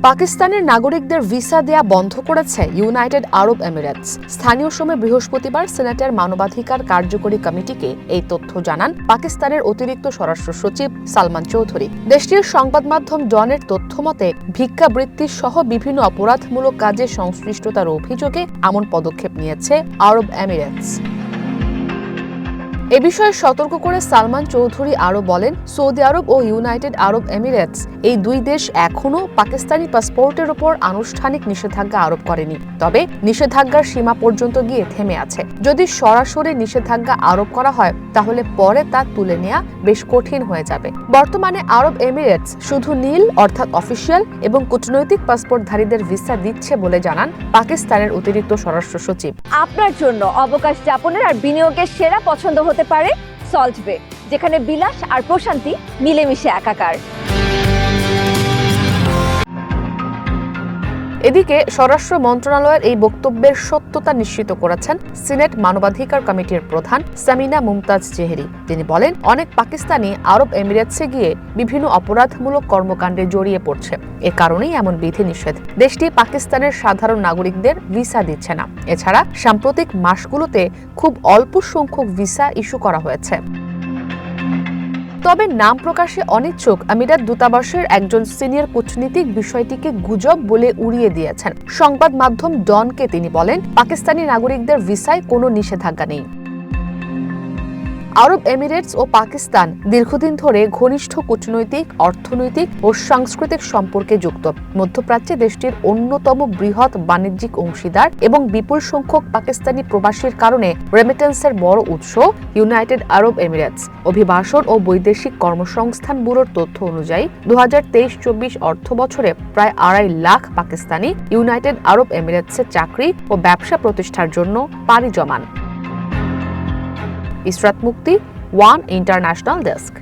পাকিস্তানের নাগরিকদের ভিসা দেয়া বন্ধ করেছে ইউনাইটেড আরব এমিরেটস। স্থানীয় সময় বৃহস্পতিবার সিনেটের মানবাধিকার কার্যকরী কমিটিকে এই তথ্য জানান পাকিস্তানের অতিরিক্ত স্বরাষ্ট্র সচিব সালমান চৌধুরী। দেশটির সংবাদ মাধ্যম ডনের তথ্যমতে ভিক্ষাবৃত্তি সহ বিভিন্ন অপরাধমূলক কাজে সংশ্লিষ্টতার অভিযোগে এমন পদক্ষেপ নিয়েছে আরব এমিরেটস। এ বিষয়ে সতর্ক করে সালমান চৌধুরী আরও বলেন, সৌদি আরব ও ইউনাইটেড আরব এমিরেটস এই দুই দেশ এখনও পাকিস্তানি পাসপোর্টের উপর আনুষ্ঠানিক নিষেধাজ্ঞা আরোপ করেনি, তবে নিষেধাজ্ঞার সীমা পর্যন্ত গিয়ে থেমে আছে। যদি সরাসরি নিষেধাজ্ঞা আরোপ করা হয় তাহলে পরে তা তুলে নেওয়া বেশ কঠিন হয়ে যাবে। বর্তমানে আরব এমিরেটস শুধু নীল অর্থাৎ অফিসিয়াল এবং কূটনৈতিক পাসপোর্টধারীদের ভিসা দিচ্ছে বলে জানান পাকিস্তানের অতিরিক্ত স্বরাষ্ট্র সচিব। আপনার জন্য অবকাশ যাপনের আর বিনিয়োগের সেরা পছন্দ হতে পারে সল্ট বে, যেখানে বিলাস আর প্রশান্তি মিলেমিশে একাকার। এদিকে স্বরাষ্ট্র মন্ত্রণালয়ের এই বক্তব্যের সত্যতা নিশ্চিত করেছেন সিনেট মানবাধিকার কমিটির প্রধান সামিনা মুমতাজ জেহেরি। তিনি বলেন, অনেক পাকিস্তানি আরব এমিরেটসে গিয়ে বিভিন্ন অপরাধমূলক কর্মকাণ্ডে জড়িয়ে পড়ছে। এ কারণেই এমন বিধিনিষেধ। দেশটি পাকিস্তানের সাধারণ নাগরিকদের ভিসা দিচ্ছে না। এছাড়া সাম্প্রতিক মাসগুলোতে খুব অল্প সংখ্যক ভিসা ইস্যু করা হয়েছে। তবে নাম প্রকাশে অনিচ্ছুক আমিরাত দূতাবাসের একজন সিনিয়র কূটনীতিক বিষয়টিকে গুজব বলে উড়িয়ে দিয়েছেন। সংবাদ মাধ্যম ডনকে তিনি বলেন, পাকিস্তানি নাগরিকদের ভিসায় কোনো নিষেধাজ্ঞা নেই। আরব এমিরেটস ও পাকিস্তান দীর্ঘদিন ধরে ঘনিষ্ঠ কূটনৈতিক, অর্থনৈতিক ও সাংস্কৃতিক সম্পর্কে যুক্ত। মধ্যপ্রাচ্যে দেশটির অন্যতম বৃহৎ বাণিজ্যিক অংশীদার এবং বিপুল সংখ্যক পাকিস্তানি প্রবাসীর কারণে রেমিটেন্সের বড় উৎস ইউনাইটেড আরব এমিরেটস। অভিবাসন ও বৈদেশিক কর্মসংস্থান ব্যুরোর তথ্য অনুযায়ী 2023-24 অর্থ বছরে প্রায় 2.5 লাখ পাকিস্তানি ইউনাইটেড আরব এমিরেটসে চাকরি ও ব্যবসা প্রতিষ্ঠার জন্য পাড়ি জমান। ইসরাত মুক্তি, ওয়ান ইন্টারন্যাশনাল ডেস্ক।